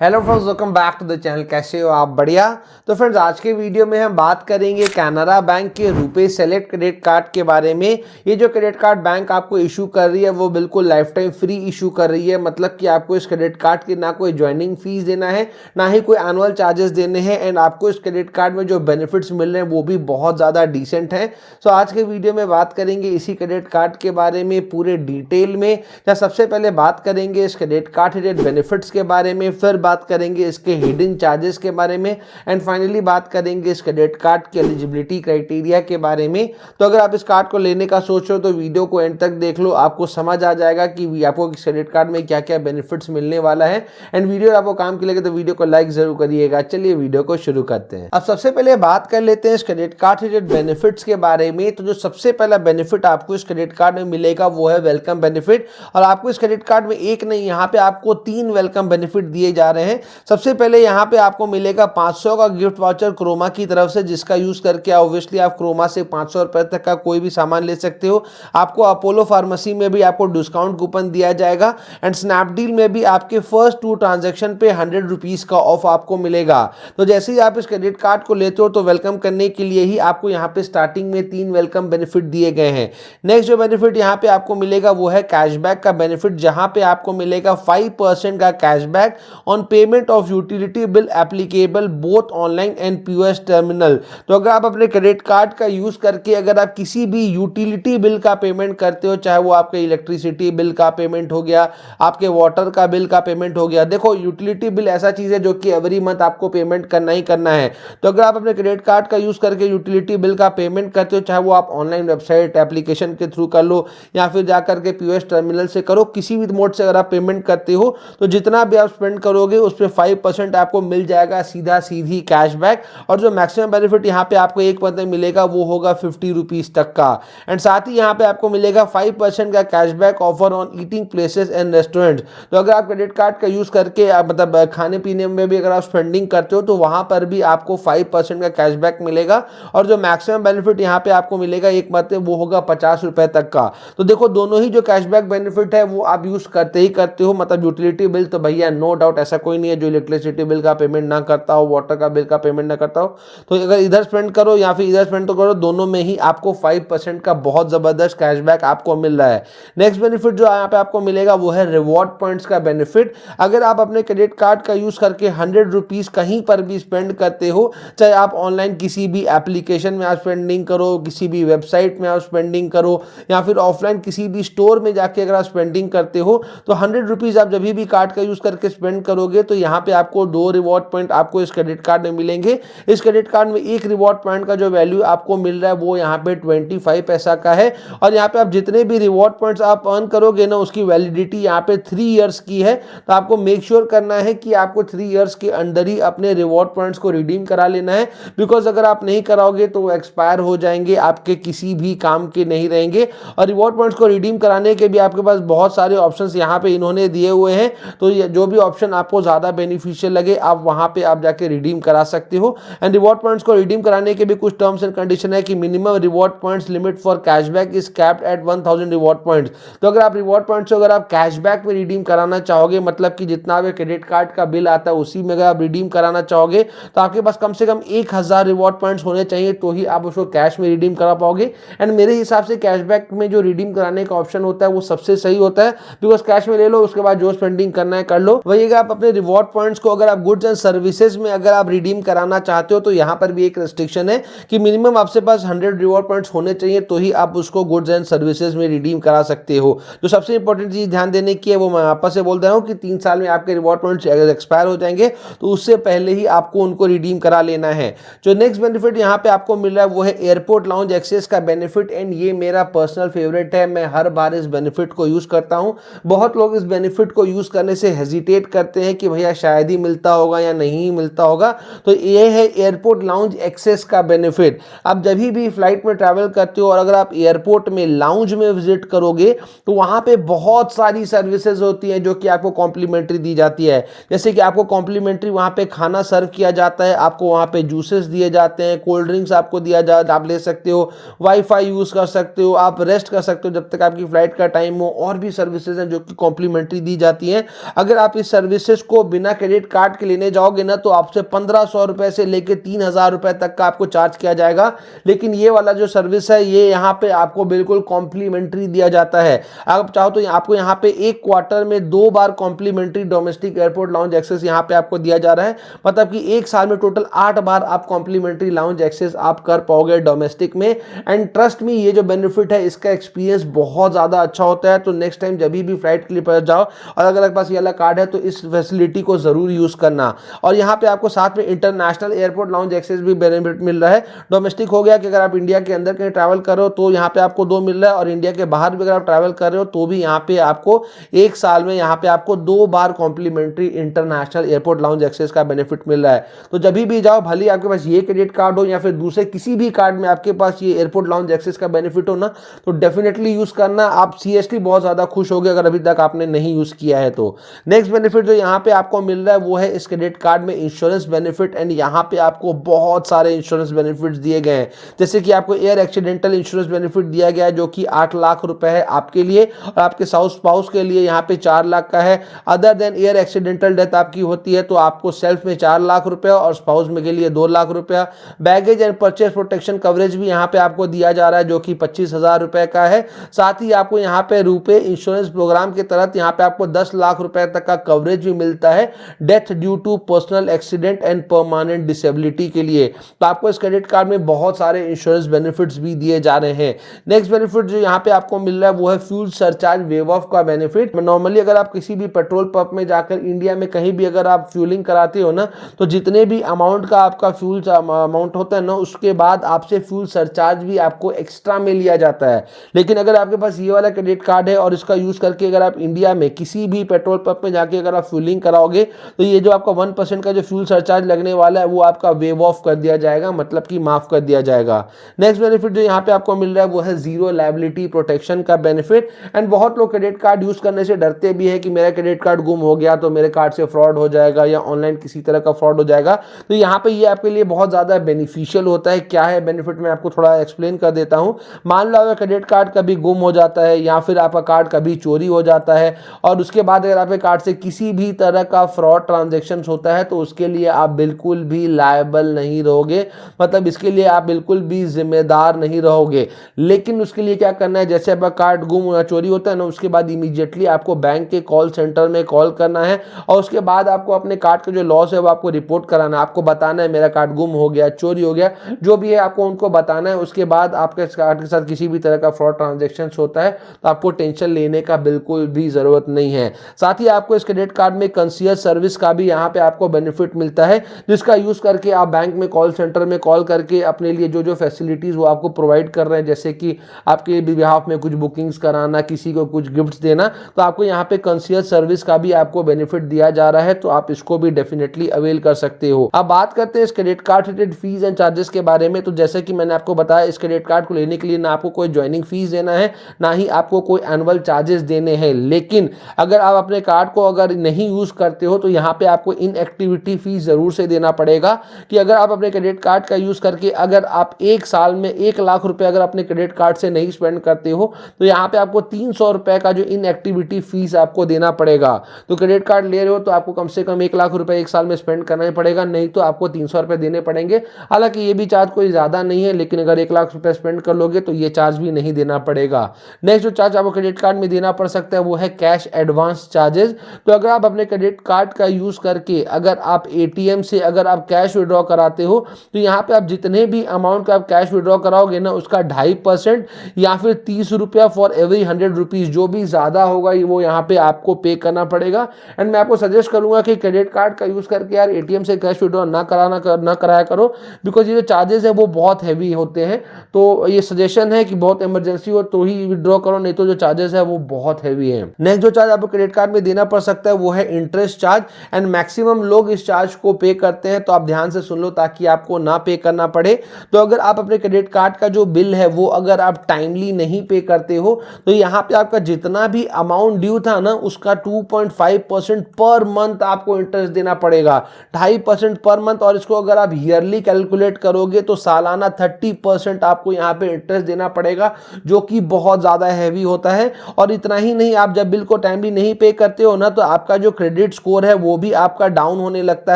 Hello friends, welcome back to the channel. कैसे हो आप? बढ़िया। तो फ्रेंड्स, आज के वीडियो में हम बात करेंगे कैनरा बैंक के रुपे सेलेक्ट क्रेडिट कार्ड के बारे में। ये जो क्रेडिट कार्ड बैंक आपको इशू कर रही है वो बिल्कुल लाइफ टाइम फ्री इशू कर रही है। मतलब कि आपको इस क्रेडिट कार्ड की ना कोई ज्वाइनिंग फीस देना है, ना ही कोई एनुअल चार्जेस देने हैं। एंड आपको इस क्रेडिट कार्ड में जो बेनिफिट्स मिल रहे हैं वो भी बहुत ज़्यादा डिसेंट हैं। सो आज के वीडियो में बात करेंगे इसी क्रेडिट कार्ड के बारे में पूरे डिटेल में। या सबसे पहले बात करेंगे इस क्रेडिट कार्ड रिलेटेड बेनिफिट्स के बारे में, फिर बात करेंगे इसके हिडन चार्जेस के बारे में, एंड फाइनली बात करेंगे इस क्रेडिट कार्ड की एलिजिबिलिटी क्राइटेरिया के बारे में। तो अगर आप इस कार्ड को लेने का सोच रहे हो तो वीडियो को एंड तक देख लो, आपको समझ आ जाएगा कि आपको इस क्रेडिट कार्ड में क्या क्या बेनिफिट्स मिलने वाला है। एंड वीडियो आपको काम की लगे तो वीडियो को लाइक जरूर करिएगा। चलिए वीडियो को शुरू करते हैं। अब सबसे पहले बात कर लेते हैं इस क्रेडिट कार्ड रिलेटेड बेनिफिट्स के बारे में। तो जो सबसे पहला बेनिफिट आपको इस क्रेडिट कार्ड में मिलेगा वो है वेलकम बेनिफिट। और आपको इस क्रेडिट कार्ड में एक नहीं, यहाँ पे आपको 3 वेलकम बेनिफिट दिए जा रहे हैं। सबसे पहले यहाँ पे आपको मिलेगा 500 का गिफ्ट वाउचर क्रोमा की तरफ से, जिसका यूज करके ऑब्वियसली आप क्रोमा से 500 रुपए तक का कोई भी सामान ले सकते हो। आपको अपोलो फार्मेसी में भी आपको डिस्काउंट कूपन दिया जाएगा। एंड स्नैपडील में भी आपके फर्स्ट 2 ट्रांजेक्शन पे 100 रुपीज का ऑफ आपको मिलेगा। तो जैसे ही आप इस क्रेडिट कार्ड को लेते हो तो वेलकम करने के लिए ही आपको यहाँ पे स्टार्टिंग में 3 वेलकम बेनिफिट दिए गए हैं। नेक्स्ट जो बेनिफिट यहाँ पे आपको मिलेगा वो है कैशबैक का बेनिफिट, जहां पे आपको मिलेगा 5% का cashback on payment of utility bill applicable both online and POS terminal. तो अगर आप अपने क्रेडिट कार्ड का यूज करके अगर आप किसी भी यूटिलिटी बिल का पेमेंट करते हो, चाहे वो आपके इलेक्ट्रिसिटी बिल का पेमेंट हो गया, आपके वाटर का बिल का पेमेंट हो गया। देखो, यूटिलिटी बिल ऐसा चीज है जो कि एवरी मंथ आपको पेमेंट करना ही करना है। तो अगर आप अपने क्रेडिट कार्ड का यूज करके यूटिलिटी बिल का पेमेंट करते हो, चाहे वो आप ऑनलाइन वेबसाइट एप्लीकेशन के थ्रू कर लो या फिर जाकर के पीओएस टर्मिनल से करो, किसी भी मोड से अगर आप पेमेंट करते हो तो जितना भी आप स्पेंड करोगे उस पर 5% आपको मिल जाएगा सीधा सीधी कैशबैक। और जो मैक्सिमम बेनिफिट यहाँ पे आपको एक मंथ में मिलेगा वो होगा 50 रुपीज तक का। एंड साथ ही यहाँ पे आपको मिलेगा 5% का cashback offer on eating places and restaurants. तो अगर आप क्रेडिट कार्ड का यूज करके मतलब खाने पीने में भी अगर आप स्पेंडिंग करते हो तो वहां पर भी आपको 5% का कैशबैक मिलेगा। और जो मैक्सिमम बेनिफिट यहाँ पे आपको मिलेगा एक मंथ में वो होगा 50 रुपए तक का। तो देखो, दोनों ही जो कैशबैक बेनिफिट है वो आप यूज करते ही करते हो। मतलब यूटिलिटी बिल तो भैया नो डाउट ऐसा कोई नहीं है जो इलेक्ट्रिसिटी बिल का पेमेंट ना करता हो, वाटर का बिल का पेमेंट ना करता हो। तो अगर इधर स्पेंड करो या फिर इधर स्पेंड तो करो, दोनों में ही आपको 5% का बहुत जबरदस्त कैशबैक आपको मिल रहा है। नेक्स्ट बेनिफिट जो यहाँ पे आपको मिलेगा वो है रिवॉर्ड पॉइंट्स का बेनिफिट। अगर आप अपने क्रेडिट कार्ड का यूज करके 100 रुपीज कहीं पर भी स्पेंड करते हो, चाहे आप ऑनलाइन किसी भी एप्लीकेशन में आप स्पेंडिंग करो, किसी भी वेबसाइट में आप स्पेंडिंग करो, या फिर ऑफलाइन किसी भी स्टोर में जाके अगर आप स्पेंडिंग करते हो, तो 100 रुपीज आप जब भी कार्ड का यूज करके स्पेंड करोगे तो यहाँ पे आपको 2 रिवॉर्ड पॉइंट आपको इस क्रेडिट कार्ड में मिलेंगे। इस क्रेडिट कार्ड में एक रिवॉर्ड पॉइंट का जो वैल्यू आपको मिल रहा है वो यहाँ पे 25 पैसा का है। और यहाँ पे आप जितने भी रिवॉर्ड पॉइंट्स आप अर्न करोगे ना, उसकी वैलिडिटी यहाँ पे 3 इयर्स की है। तो आपको मेक श्योर करना है कि आपको 3 इयर्स के अंदर ही अपने रिवॉर्ड पॉइंट्स को रिडीम करा लेना है। बिकॉज अगर आप नहीं कराओगे तो एक्सपायर हो जाएंगे, आपके किसी भी काम के नहीं रहेंगे। और रिवॉर्ड पॉइंट्स को रिडीम कराने के भी आपके पास बहुत सारे ऑप्शंस यहाँ पे इन्होंने दिए हुए हैं। तो जो भी ऑप्शन आपको ज्यादा बेनिफिशियल लगे आप वहां पे आप जाके रिडीम करा सकते हो। एंड रिवॉर्ड पॉइंट्स को रिडीम कराने के भी कुछ टर्म्स एंड कंडीशन है कि minimum reward points limit for cashback is capped at 1000 reward points. तो अगर आप रिवॉर्ड पॉइंट्स अगर आप कैशबैक में रिडीम कराना चाहोगे, मतलब कि जितना भी क्रेडिट कार्ड का बिल आता है उसी में अगर आप रिडीम कराना चाहोगे तो आपके पास कम से कम 1000 रिवॉर्ड पॉइंट्स होने चाहिए, तो ही आप उसको कैश में रिडीम करा पाओगे। एंड मेरे हिसाब से कैशबैक में जो रिडीम कराने का ऑप्शन होता है वो सबसे सही होता है। बिकॉज कैश में ले लो, उसके बाद जो स्पेंडिंग करना है कर लो। वही अगर आप अपने रिवॉर्ड पॉइंट्स को अगर आप गुड्स एंड सर्विसेज में अगर आप रिडीम कराना चाहते हो तो यहाँ पर भी एक रेस्ट्रिक्शन है कि मिनिमम आपके पास 100 रिवॉर्ड पॉइंट्स होने चाहिए, तो ही आप उसको गुड्स एंड सर्विसेज में रिडीम करा सकते हो। जो सबसे इंपॉर्टेंट चीज ध्यान देने की है वो मैं वापस से बोल रहा हूँ कि 3 साल में आपके रिवॉर्ड पॉइंट्स अगर एक्सपायर हो जाएंगे तो उससे पहले ही आपको उनको रिडीम करा लेना है। जो नेक्स्ट बेनिफिट यहाँ पे आपको मिल रहा है वो है एयरपोर्ट लाउंज एक्सेस का बेनिफिट। एंड ये मेरा पर्सनल फेवरेट है, मैं हर बार इस बेनिफिट को यूज करता हूँ। बहुत लोग इस बेनिफिट को यूज करने से हेजिटेट करते हैं कि भैया शायद ही मिलता होगा या नहीं मिलता होगा। तो ये है एयरपोर्ट लाउंज एक्सेस का बेनिफिट। आप जब भी फ्लाइट में ट्रैवल करते हो और अगर आप एयरपोर्ट में लाउंज में विजिट करोगे तो वहां पे बहुत सारी सर्विसेज होती हैं जो कि आपको कॉम्प्लीमेंट्री दी जाती है। जैसे कि आपको कॉम्प्लीमेंट्री वहां पे खाना सर्व किया जाता है, आपको वहां पे जूसेस दिए जाते हैं, कोल्ड ड्रिंक्स आपको दिया जाता है, आप ले सकते हो, वाईफाई यूज कर सकते हो, आप रेस्ट कर सकते हो जब तक आपकी फ्लाइट का टाइम हो। और भी सर्विसेज हैं जो कि कॉम्प्लीमेंट्री दी जाती हैं। अगर आप इस सर्विसेज को बिना क्रेडिट कार्ड के लेने जाओगे ना तो आपसे 1500 रुपए से लेके 3000 रुपए तक का आपको चार्ज किया जाएगा। लेकिन ये वाला जो सर्विस है ये यहाँ पे आपको बिल्कुल कॉम्प्लीमेंट्री दिया जाता है। आप चाहो तो आपको यहाँ पे एक क्वार्टर में 2 बार complimentary domestic airport lounge access यहाँ पे आपको दिया जा रहा है। मतलब कि एक साल में टोटल 8 बार आप कॉम्प्लीमेंट्री लाउंज एक्सेस आप कर पाओगे डोमेस्टिक में। एंड ट्रस्ट मी, ये जो बेनिफिट है इसका एक्सपीरियंस बहुत ज्यादा अच्छा होता है। तो नेक्स्ट टाइम जब भी फ्लाइट के लिए पहुंच जाओ और अगर आपके पास ये वाला कार्ड है तो इस फैसिलिटी को जरूर यूज करना। और यहाँ पे आपको साथ में इंटरनेशनल एयरपोर्ट लाउंज एक्सेस भी बेनिफिट मिल रहा है। डोमेस्टिक हो गया कि अगर आप इंडिया के अंदर कहीं ट्रैवल कर रहे हो तो यहाँ पे आपको 2 मिल रहा है, और इंडिया के बाहर भी अगर आप ट्रैवल कर रहे हो तो भी यहाँ पे आपको एक साल में यहाँ पे आपको 2 बार complimentary international airport lounge access का बेनिफिट मिल रहा है। तो जब भी जाओ, भले आपके पास ये क्रेडिट कार्ड हो या फिर दूसरे किसी भी कार्ड में आपके पास ये एयरपोर्ट लाउंज एक्सेस का बेनिफिट हो ना, तो डेफिनेटली यूज करना। आप सीरियसली बहुत ज्यादा खुश होगे अगर अभी तक आपने नहीं यूज किया है तो। नेक्स्ट बेनिफिट जो यहाँ पे आपको मिल रहा है वो है इस क्रेडिट कार्ड में इंश्योरेंस बेनिफिट। एंड यहाँ पे आपको बहुत सारे इंश्योरेंस बेनिफिट दिए गए हैं, जैसे कि आपको एयर एक्सीडेंटल इंश्योरेंस बेनिफिट दिया गया है जो कि 8 लाख रुपए है आपके लिए, और आपके स्पाउस के लिए यहाँ पे 4 लाख का है। Other than air accidental death आपकी होती है तो आपको सेल्फ में 4 लाख रुपए और स्पाउस में के लिए 2 लाख रुपया। Baggage and purchase protection coverage भी यहाँ पे आपको दिया जा रहा है जो कि 25,000 रुपए का है। साथ ही आपको यहाँ पे रुपए इंश्योरेंस प्रोग्राम के तहत यहाँ पे आपको 10 लाख रुपए तक का कवरेज भी मिलता है death due to personal accident and permanent disability के लिए। तो आपको इस क्रेडिट कार्ड में बहुत सारे इंश्योरेंस बेनिफिट्स भी दिए जा रहे हैं। नेक्स्ट बेनिफिट जो यहाँ पे आपको मिल रहा है वो है फ्यूल सरचार्ज वेव ऑफ का बेनिफिट। नॉर्मली अगर आप किसी भी पेट्रोल पंप में जाकर इंडिया में कहीं भी अगर आप फ्यूलिंग कराते हो ना, तो जितने भी अमाउंट का आपका फ्यूल अमाउंट होता है ना, उसके बाद आपसे फ्यूल सरचार्ज भी आपको एक्स्ट्रा में लिया जाता है। लेकिन अगर आपके पास ये वाला क्रेडिट कार्ड है और इसका यूज करके अगर आप इंडिया में किसी भी पेट्रोल पंप में जाके अगर आप फ्यूलिंग कराओगे तो ये जो आपका 1% का जो फ्यूल सरचार्ज लगने वाला है वो आपका वेव ऑफ कर दिया जाएगा, मतलब कि माफ कर दिया जाएगा। नेक्स्ट बेनिफिट जो यहाँ पे आपको मिल रहा है वो है जीरो लायबिलिटी प्रोटेक्शन का बेनिफिट। एंड बहुत लोग क्रेडिट कार्ड यूज करने से डरते भी है कि मेरा क्रेडिट कार्ड गुम हो गया तो मेरे कार्ड से फ्रॉड हो जाएगा या ऑनलाइन किसी तरह का फ्रॉड हो जाएगा। तो यहाँ पे ये आपके लिए बहुत ज्यादा बेनिफिशियल होता है। क्या है बेनिफिट, मैं आपको थोड़ा एक्सप्लेन कर देता हूँ। मान लो अगर क्रेडिट कार्ड कभी गुम हो जाता है या फिर आपका कार्ड कभी चोरी हो जाता है और उसके बाद अगर आपके कार्ड से किसी भी तरह का फ्रॉड ट्रांजैक्शन होता है तो उसके लिए आप बिल्कुल भी लायबल नहीं रहोगे, मतलब इसके लिए आप बिल्कुल भी जिम्मेदार नहीं रहोगे। लेकिन उसके लिए क्या करना है, जैसे आपका कार्ड गुम या चोरी होता है ना, उसके बाद इमीडिएटली आपको बैंक के कॉल सेंटर में कॉल करना है और उसके बाद आपको अपने कार्ड का जो लॉस है वो आपको रिपोर्ट कराना है। आपको बताना है मेरा कार्ड गुम हो गया, चोरी हो गया, जो भी है आपको उनको बताना है। उसके बाद आपके कार्ड के साथ किसी भी तरह का फ्रॉड ट्रांजैक्शन होता है तो आपको टेंशन लेने का बिल्कुल भी जरूरत नहीं है। साथ ही आपको इस क्रेडिट कार्ड में कंसीयज सर्विस का भी यहाँ पे आपको बेनिफिट मिलता है, जिसका यूज करके आप बैंक में कॉल सेंटर में कॉल करके अपने लिए जो जो फैसिलिटीज वो आपको प्रोवाइड कर रहे हैं, जैसे कि आपके बिहाफ में कुछ बुकिंग्स कराना, किसी को कुछ गिफ्ट्स देना, तो आपको यहाँ पे कंसीयज सर्विस का भी आपको बेनिफिट दिया जा रहा है। तो आप इसको भी डेफिनेटली अवेल कर सकते हो। अब बात करते हैं इस credit card related fees and charges के बारे में। तो जैसे कि मैंने आपको बताया, इस क्रेडिट कार्ड को लेने के लिए ना आपको कोई ज्वाइनिंग फीस देना है, ना ही आपको कोई एनुअल चार्जेस देने हैं। लेकिन अगर आप अपने कार्ड को अगर नहीं यूज करते हो तो यहाँ पे आपको इनएक्टिविटी फीस जरूर से देना पड़ेगा। कि अगर आप अपने क्रेडिट कार्ड का यूज करके अगर आप एक साल में 1 लाख रुपए अगर अपने क्रेडिट कार्ड से नहीं स्पेंड करते हो तो यहाँ पे आपको 300 रुपए का जो इनएक्टिविटी फीस आपको देना पड़ेगा। तो क्रेडिट कार्ड ले रहे हो तो आपको कम से कम 1 लाख रुपए एक साल में स्पेंड करना ही पड़ेगा, नहीं तो आपको 300 रुपए देने पड़ेंगे। हालांकि ये भी चार्ज कोई ज्यादा नहीं है, लेकिन अगर 1 लाख रुपए स्पेंड कर लोगे तो ये चार्ज भी नहीं देना पड़ेगा। नेक्स्ट जो चार्ज आपको क्रेडिट कार्ड में देना पड़ सकता है वो है कैश एडवांस चार्जेस। तो अगर आप अपने क्रेडिट कार्ड का यूज करके अगर आप एटीएम से अगर आप कैश विड्रॉ कराते हो तो यहाँ पे आप जितने भी अमाउंट का आप कैश विड्रॉ कराओगे ना, उसका 2.5% या फिर 30 रुपया फॉर एवरी 100 रुपीज, जो भी ज्यादा होगा वो यहाँ पे आपको पे करना पड़ेगा। एंड मैं आपको सजेस्ट करूंगा कि क्रेडिट कार्ड का यूज करके यार एटीएम से कैश विड्रॉ ना कराया करो, बिकॉज ये जो चार्जेस है वो बहुत हैवी होते हैं। तो ये सजेशन है कि बहुत इमरजेंसी हो तो ही विड्रॉ करो, नहीं तो जो चार्जेस है वो बहुत हैवी है। नेक्स्ट जो चार्ज आपको क्रेडिट कार्ड में देना पड़ सकता है वो है इंटरेस्ट चार्ज। एंड मैक्सिमम लोग इस चार्ज को पे करते हैं, तो आप ध्यान से सुन लो ताकि आपको ना पे करना पड़े। तो अगर आप अपने क्रेडिट कार्ड का जो बिल है वो अगर आप टाइमली नहीं पे करते हो तो यहाँ पे आपका जितना भी अमाउंट ड्यू था ना उसका 2.5% पर मंथ आपको इंटरेस्ट देना पड़ेगा, 2.5% पर मंथ। और इसको अगर आप ईयरली कैलकुलेट करोगे तो सालाना 30% आपको यहाँ पे इंटरेस्ट देना पड़ेगा, जो कि बहुत ज्यादा हैवी होता है। और इतना ही नहीं, आप जब बिल को टाइमली नहीं पे करते हो ना तो आपका जो क्रेडिट क्रेडिट स्कोर है वो भी आपका डाउन होने लगता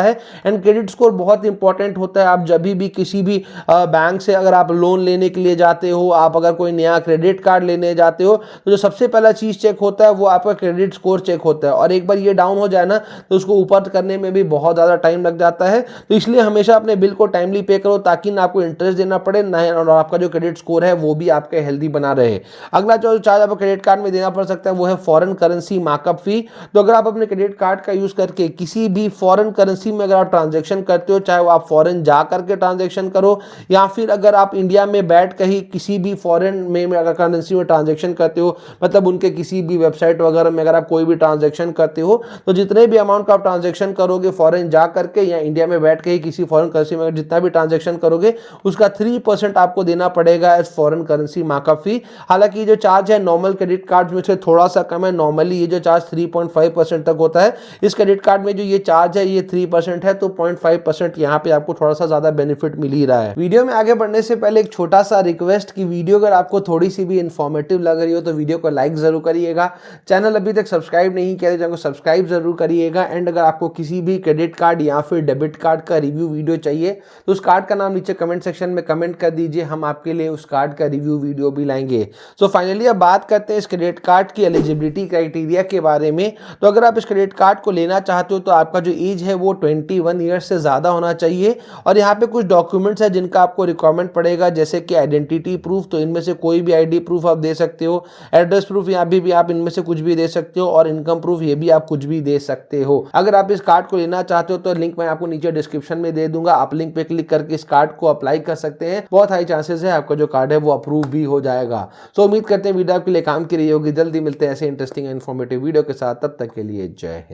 है। एंड क्रेडिट स्कोर बहुत इंपॉर्टेंट होता है। आप जब भी किसी भी बैंक से अगर आप लोन लेने के लिए जाते हो, आप अगर कोई नया क्रेडिट कार्ड लेने जाते हो, तो जो सबसे पहला चीज चेक होता है वो आपका क्रेडिट स्कोर चेक होता है। और एक बार ये डाउन हो जाए ना तो उसको ऊपर करने में भी बहुत ज्यादा टाइम लग जाता है। तो इसलिए हमेशा अपने बिल को टाइमली पे करो, ताकि ना आपको इंटरेस्ट देना पड़े ना, और आपका जो क्रेडिट स्कोर है वो भी आपके हेल्दी बना रहे। अगला जो चार्ज आपको क्रेडिट कार्ड में देना पड़ सकता है वो है फॉरेन करेंसी मार्कअप फी। तो अगर आप अपने क्रेडिट कार्ड का यूज करके किसी भी फॉरेन करेंसी में अगर आप ट्रांजेक्शन करते हो, चाहे वो आप फॉरेन जा करके ट्रांजेक्शन करो या फिर अगर आप इंडिया में बैठ कर ही किसी भी फॉरेन में अगर करेंसी में ट्रांजेक्शन करते हो, मतलब उनके किसी भी वेबसाइट वगैरह में अगर आप कोई भी ट्रांजेक्शन करते हो, तो जितने भी अमाउंट का आप ट्रांजेक्शन करोगे फॉरेन जा करके या इंडिया में बैठ के ही किसी फॉरेन करेंसी में जितना भी ट्रांजेक्शन करोगे उसका 3% आपको देना पड़ेगा एज फॉरेन करेंसी मार्कअप फी। हालांकि ये जो चार्ज है नॉर्मल क्रेडिट कार्ड में से थोड़ा सा कम है। नॉर्मली ये जो चार्ज 3.5% तक होता है, इस क्रेडिट कार्ड में जो ये चार्ज है ये 3% है, तो 0.5% यहाँ पे आपको थोड़ा सा ज्यादा बेनिफिट मिल ही रहा है। वीडियो में आगे बढ़ने से पहले एक छोटा सा रिक्वेस्ट कि वीडियो अगर आपको थोड़ी सी भी इंफॉर्मेटिव लग रही हो तो वीडियो को लाइक जरूर करिएगा। चैनल अभी तक सब्सक्राइब नहीं किया तो चैनल को सब्सक्राइब जरूर करिएगा। एंड अगर आपको किसी भी क्रेडिट कार्ड या फिर डेबिट कार्ड का रिव्यू वीडियो चाहिए तो उस कार्ड का नाम नीचे कमेंट सेक्शन में कमेंट कर दीजिए, हम आपके लिए उस कार्ड का रिव्यू वीडियो भी लाएंगे। सो फाइनली अब बात करते हैं इस क्रेडिट कार्ड की एलिजिबिलिटी क्राइटेरिया के बारे में। तो अगर आप इस क्रेडिट कार्ड को लेना चाहते हो तो आपका जो एज है वो 21 ईयर्स से ज्यादा होना चाहिए। और यहाँ पे कुछ डॉक्यूमेंट्स है जिनका आपको रिक्वायरमेंट पड़ेगा, जैसे कि आइडेंटिटी प्रूफ, तो इनमें से कोई भी आईडी प्रूफ आप दे सकते हो। एड्रेस प्रूफ यहाँ भी आप इनमें से कुछ भी दे सकते हो, और इनकम प्रूफ ये भी आप कुछ भी दे सकते हो। अगर आप इस कार्ड को लेना चाहते हो तो लिंक मैं आपको नीचे डिस्क्रिप्शन में दे दूंगा, आप लिंक पे क्लिक करके इस कार्ड को अप्लाई कर सकते हैं। बहुत हाई चांसेस है आपका जो कार्ड है वो अप्रूव भी हो जाएगा। सो उम्मीद करते हैं वीडियो आपके लिए काम की रही होगी। जल्दी मिलते हैं ऐसे इंटरेस्टिंग इन्फॉर्मेटिव वीडियो के साथ, तब तक के लिए जय हिंद।